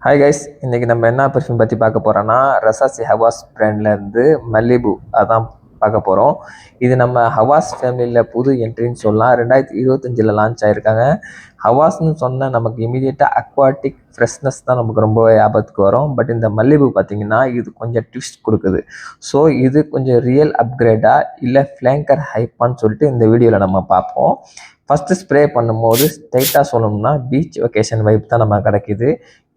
Hi guys, இன்றைக்கி நம்ம என்ன பெர்ஃப்யூம் பற்றி பார்க்க போகிறோன்னா ரசாசி ஹவாஸ் பிராண்ட்லேருந்து மல்லிபு அதான் பார்க்க போகிறோம். இது நம்ம ஹவாஸ் ஃபேமிலியில் புது என்ட்ரின்னு சொல்லலாம். 2025 லான்ச் ஆகிருக்காங்க. ஹவாஸ்ன்னு சொன்னால் நமக்கு இமீடியட்டாக அக்வாட்டிக் ஃப்ரெஷ்னஸ் தான் நமக்கு ரொம்பவே ஆபத்துக்கு வரும். பட் இந்த மல்லிபு பார்த்திங்கன்னா இது கொஞ்சம் ட்விஸ்ட் கொடுக்குது. ஸோ இது கொஞ்சம் ரியல் அப்கிரேடாக இல்லை ஃப்ளேங்கர் ஹைப்பான்னு சொல்லிட்டு இந்த வீடியோவில் நம்ம பார்ப்போம். ஃபஸ்ட்டு ஸ்ப்ரே பண்ணும்போது ஸ்ட்ரைட்டாக சொல்லணும்னா பீச் வெக்கேஷன் வைப் தான் நம்ம கிடைக்கிது.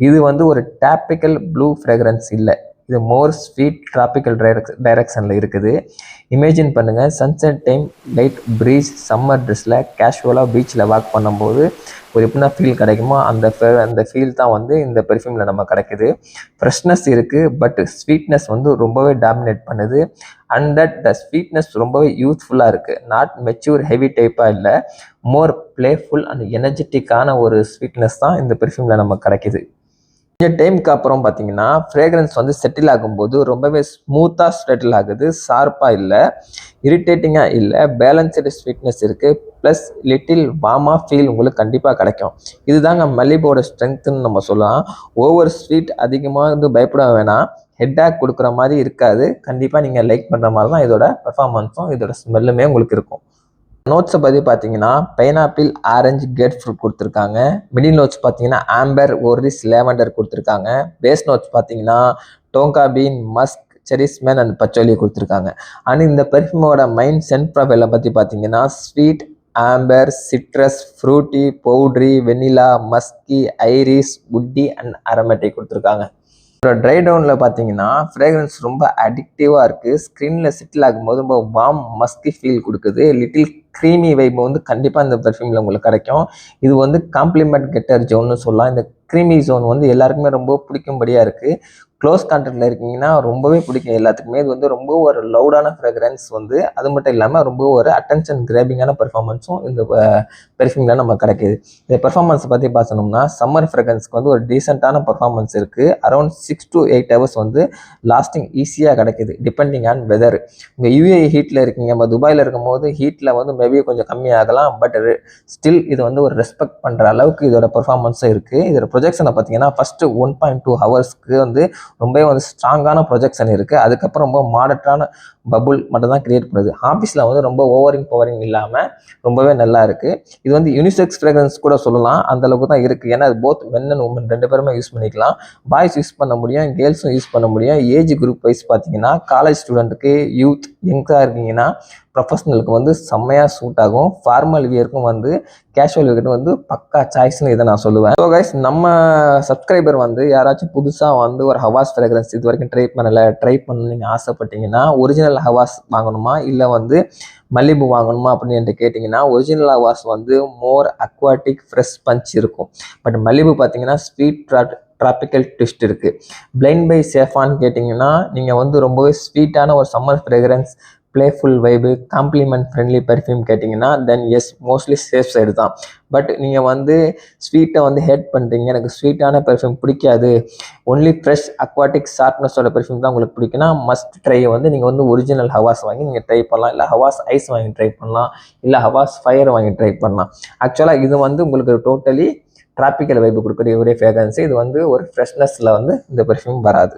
இது வந்து ஒரு டாப்பிக்கல் ப்ளூ ஃப்ரேக்ரன்ஸ் இல்லை, இது மோர் ஸ்வீட் ட்ராபிக்கல் டைரக்ஷனில் இருக்குது. இமேஜின் பண்ணுங்கள், sunset time light breeze summer ட்ரெஸ்ஸில் கேஷுவலாக பீச்சில் வாக் பண்ணும்போது ஒரு எப்படின்னா ஃபீல் கிடைக்குமோ அந்த ஃபீல் தான் வந்து இந்த பெர்ஃப்யூமில் நம்ம கிடைக்குது. ஃப்ரெஷ்னஸ் இருக்குது, பட் ஸ்வீட்னஸ் வந்து ரொம்பவே டாமினேட் பண்ணுது. அண்ட் தட் த ஸ்வீட்னஸ் ரொம்பவே யூத்ஃபுல்லாக இருக்குது. நாட் மெச்சூர் ஹெவி டைப்பாக இல்லை, மோர் பிளேஃபுல் அண்ட் எனர்ஜெட்டிக்கான ஒரு ஸ்வீட்னஸ் தான் இந்த பெர்ஃப்யூமில் நமக்கு கிடைக்கிது. கொஞ்சம் டைமுக்கு அப்புறம் பார்த்தீங்கன்னா ஃப்ரேக்ரன்ஸ் வந்து செட்டில் ஆகும்போது ரொம்பவே ஸ்மூத்தாக செட்டில் ஆகுது. ஷார்ப்பாக இல்லை, இரிட்டேட்டிங்காக இல்லை, பேலன்ஸ்டு ஸ்வீட்னஸ் இருக்குது. ப்ளஸ் லிட்டில் வார்மாக ஃபீல் உங்களுக்கு கண்டிப்பாக கிடைக்கும். இதுதாங்க மல்லிபோட ஸ்ட்ரென்த்துன்னு நம்ம சொல்லலாம். ஓவர் ஸ்வீட் அதிகமாக வந்து பயப்பட வேணாம், ஹெட்டாக் கொடுக்குற மாதிரி இருக்காது. கண்டிப்பாக நீங்கள் லைக் பண்ணுற மாதிரி தான் இதோட பெர்ஃபார்மன்ஸும் இதோட ஸ்மெல்லுமே உங்களுக்கு இருக்கும். நோட்ஸை பற்றி பார்த்தீங்கன்னா பைனாப்பிள், ஆரஞ்சு, கிரேப் ஃப்ரூட் கொடுத்துருக்காங்க. மிடில் நோட்ஸ் பார்த்தீங்கன்னா ஆம்பர், ஓரிஸ், லேவண்டர் கொடுத்துருக்காங்க. பேஸ் நோட்ஸ் பார்த்தீங்கன்னா டோங்கா பீன், மஸ்க், செரிஸ்மேன் அண்ட் பச்சோலி கொடுத்துருக்காங்க. அண்ட் இந்த பெர்ஃப்யூமோட மைண்ட் சென்ட் ப்ரொஃபைலை பற்றி பார்த்தீங்கன்னா sweet, amber, citrus, fruity, powdery, vanilla, musky, iris, woody and aromatic கொடுத்துருக்காங்க. அப்புறம் ட்ரை டவுனில் பார்த்தீங்கன்னா ஃப்ரேக்ரன்ஸ் ரொம்ப அடிக்டிவாக இருக்குது. ஸ்க்ரீனில் செட்டில் ஆகும்போது ரொம்ப வார்ம் மஸ்கி ஃபீல் கொடுக்குது. லிட்டில் க்ரீமி வைப் வந்து கண்டிப்பாக இந்த பெர்ஃப்யூமில் உங்களுக்கு கிடைக்கும். இது வந்து காம்ப்ளிமெண்ட் கெட்டர் ஜோன்னு சொல்லலாம். இந்த க்ரீமி ஜோன் வந்து எல்லாருக்குமே ரொம்ப பிடிக்கும்படியாக இருக்குது. க்ளோஸ் கான்டாக்டில் இருக்கீங்கன்னா ரொம்பவே பிடிக்கும் எல்லாத்துக்குமே. இது வந்து ரொம்ப ஒரு லவுடான ஃப்ரெக்ரன்ஸ் வந்து, அது மட்டும் இல்லாமல் ரொம்ப ஒரு அட்டென்ஷன் கிராபிங்கான பெர்ஃபார்மன்ஸும் இந்த பெர்ஃப்யூமில் நம்ம கிடைக்கிது. இந்த பெர்ஃபார்மன்ஸ் பற்றி பார்த்தோம்னா சம்மர் ஃப்ரெக்ரன்ஸ்க்கு வந்து ஒரு டீசெண்டான பெர்ஃபார்மன்ஸ் இருக்குது. அரௌண்ட் 6 to 8 hours வந்து லாஸ்டிங் ஈஸியாக கிடைக்கிது, டிபெண்டிங் ஆன் வெதர். உங்கள் யூஏ ஹீட்டில் இருக்கீங்க, நம்ம துபாயில் இருக்கும்போது ஹீட்டில் வந்து மேபி கொஞ்சம் கம்மியாகலாம். பட் ஸ்டில் இது வந்து ஒரு ரெஸ்பெக்ட் பண்ணுற அளவுக்கு இதோட பெர்ஃபார்மன்ஸும் இருக்குது. இதோட ப்ரொஜெக்ஷனை பார்த்தீங்கன்னா ஃபஸ்ட்டு 1.2 hours வந்து ரொம்பவே வந்து ஸ்ட்ராங்கான ப்ரொஜெக்ஷன் இருக்குது. அதுக்கப்புறம் ரொம்ப மாடர்டான பபுள் மட்டும் தான் கிரியேட் பண்ணுது. ஆஃபீஸில் வந்து ரொம்ப பவரிங் இல்லாமல் ரொம்பவே நல்லா இருக்குது. இது வந்து யூனிசெக்ஸ் ஃப்ரேக்ரன்ஸ் கூட சொல்லலாம், அந்தளவுக்கு தான் இருக்குது. ஏன்னா அது போத் மென் அண்ட் உமன் ரெண்டு பேருமே யூஸ் பண்ணிக்கலாம். பாய்ஸ் யூஸ் பண்ண முடியும், கேர்ள்ஸும் யூஸ் பண்ண முடியும். ஏஜ் குரூப் வைஸ் பார்த்தீங்கன்னா காலேஜ் ஸ்டூடெண்ட்டுக்கு, யூத் யங்காக இருக்கீங்கன்னா ப்ரொஃபஷனலுக்கு வந்து செம்மையாக சூட் ஆகும். ஃபார்மல் வியருக்கும் வந்து கேஷுவல் வியருக்கு வந்து பக்கா சாய்ஸ்னு இதை நான் சொல்லுவேன். ஸோ கைஸ், நம்ம சப்ஸ்கிரைபர் வந்து யாராச்சும் புதுசாக வந்து ஒரு ஹவாஸ் ஃப்ரேக்ரன்ஸ் இது வரைக்கும் ட்ரை பண்ணணும்னு நீங்கள் ஆசைப்பட்டீங்கன்னா ஒரிஜினல் ஹவாஸ் வாங்கணுமா இல்லை வந்து மல்லிபு வாங்கணுமா அப்படின்னு என்கிட்ட கேட்டிங்கன்னா, ஒரிஜினல் ஹவாஸ் வந்து மோர் அக்வாட்டிக் ஃப்ரெஷ் பஞ்ச் இருக்கும். பட் மல்லிபு பார்த்தீங்கன்னா ஸ்வீட் ட்ராபிக்கல் ட்விஸ்ட் இருக்குது. பிளைண்ட் பை சேஃபான்னு கேட்டிங்கன்னா நீங்கள் வந்து ரொம்பவே ஸ்வீட்டான ஒரு summer fragrance, playful vibe, compliment friendly perfume கேட்டிங்கன்னா then yes, mostly safe side தான். பட் நீங்கள் வந்து ஸ்வீட்டை வந்து ஹேட் பண்ணுறீங்க, எனக்கு ஸ்வீட்டான பெர்ஃப்யூம் பிடிக்காது, ஒன்லி ஃப்ரெஷ் அக்வாட்டிக் ஷார்ப்னஸோட பெர்ஃப்யூம் தான் உங்களுக்கு பிடிக்குன்னா மஸ்ட் ட்ரை வந்து நீங்கள் வந்து ஒரிஜினல் ஹவாஸ் வாங்கி நீங்கள் ட்ரை பண்ணலாம். இல்லை ஹவாஸ் ஐஸ் வாங்கி ட்ரை பண்ணலாம், இல்லை ஹவாஸ் ஃபயர் வாங்கி ட்ரை பண்ணலாம். ஆக்சுவலாக இது வந்து உங்களுக்கு டோட்டலி ட்ராபிக்கல் வைப்பு கொடுக்கக்கூடிய ஒரே ஃப்ரேக்ரன்ஸ். இது வந்து ஒரு ஃப்ரெஷ்னஸில் வந்து இந்த பெர்ஃப்யூம் வராது.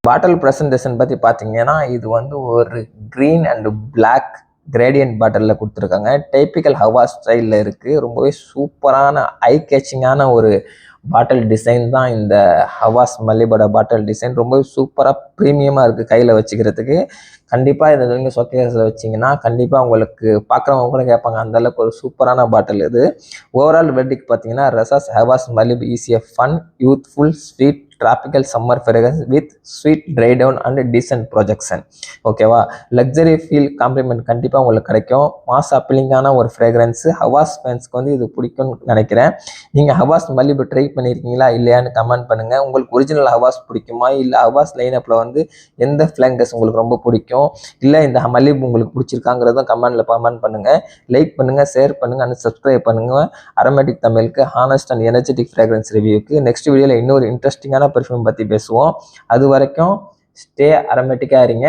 பாட்டில் ப்ரெசன்டேஷன் பற்றி பார்த்தீங்கன்னா இது வந்து ஒரு க்ரீன் அண்ட் பிளாக் கிரேடியன்ட் பாட்டிலில் கொடுத்துருக்காங்க. டைப்பிக்கல் ஹவாஸ் ஸ்டைலில் இருக்குது. ரொம்பவே சூப்பரான ஐ கேச்சிங்கான ஒரு பாட்டில் டிசைன் தான் இந்த ஹவாஸ் மல்லிபோட பாட்டில் டிசைன். ரொம்பவே சூப்பராக ப்ரீமியமாக இருக்குது கையில் வச்சுக்கிறதுக்கு. கண்டிப்பாக இதை நீங்கள் ஷோகேஸில் வச்சிங்கன்னா கண்டிப்பாக உங்களுக்கு பார்க்குறவங்க கூட கேட்பாங்க, அந்தளவுக்கு ஒரு சூப்பரான பாட்டில் இது. ஓவரால் வெர்டிக் பார்த்தீங்கன்னா Rasasi Hawas Malibu is a fun, youthful, sweet tropical summer fragrance with sweet dry down and decent projection. ஓகேவா? லக்ஸரி ஃபீல் காம்ப்ளிமெண்ட் கண்டிப்பாக உங்களுக்கு கிடைக்கும். மாஸ் அப்பீலிங்கான ஒரு ஃப்ரேக்ரன்ஸு. ஹவாஸ் ஃபேன்ஸ்க்கு வந்து இது பிடிக்கும்னு நினைக்கிறேன். நீங்கள் ஹவாஸ் மல்லிபு ட்ரை பண்ணியிருக்கீங்களா இல்லையான்னு கமெண்ட் பண்ணுங்கள். உங்களுக்கு ஒரிஜினல் ஹவாஸ் பிடிக்குமா, இல்லை ஹவாஸ் லைனப்பில் வந்து எந்த ஃப்ளேங்கர்ஸ் உங்களுக்கு ரொம்ப பிடிக்கும், இல்லை இந்த மல்லிபு உங்களுக்கு பிடிச்சிருக்காங்கிறதும் கமெண்ட் பண்ணுங்கள். லைக் பண்ணுங்கள், ஷேர் பண்ணுங்கள் அண்ட் சப்ஸ்கிரைப் பண்ணுங்கள் அரோமேட்டிக் தமிழுக்கு, ஹானஸ்ட் அண்ட் எனர்ஜெட்டிக் ஃப்ரேக்ரன்ஸ் ரிவ்யூக்கு. நெக்ஸ்ட் வீடியோவில் இன்னொரு இன்ட்ரெஸ்டிங்கான பெர்ஃப்யூம் பற்றி பேசுவோம். அது வரைக்கும் ஸ்டே அரோமேட்டிக்காக இருங்க.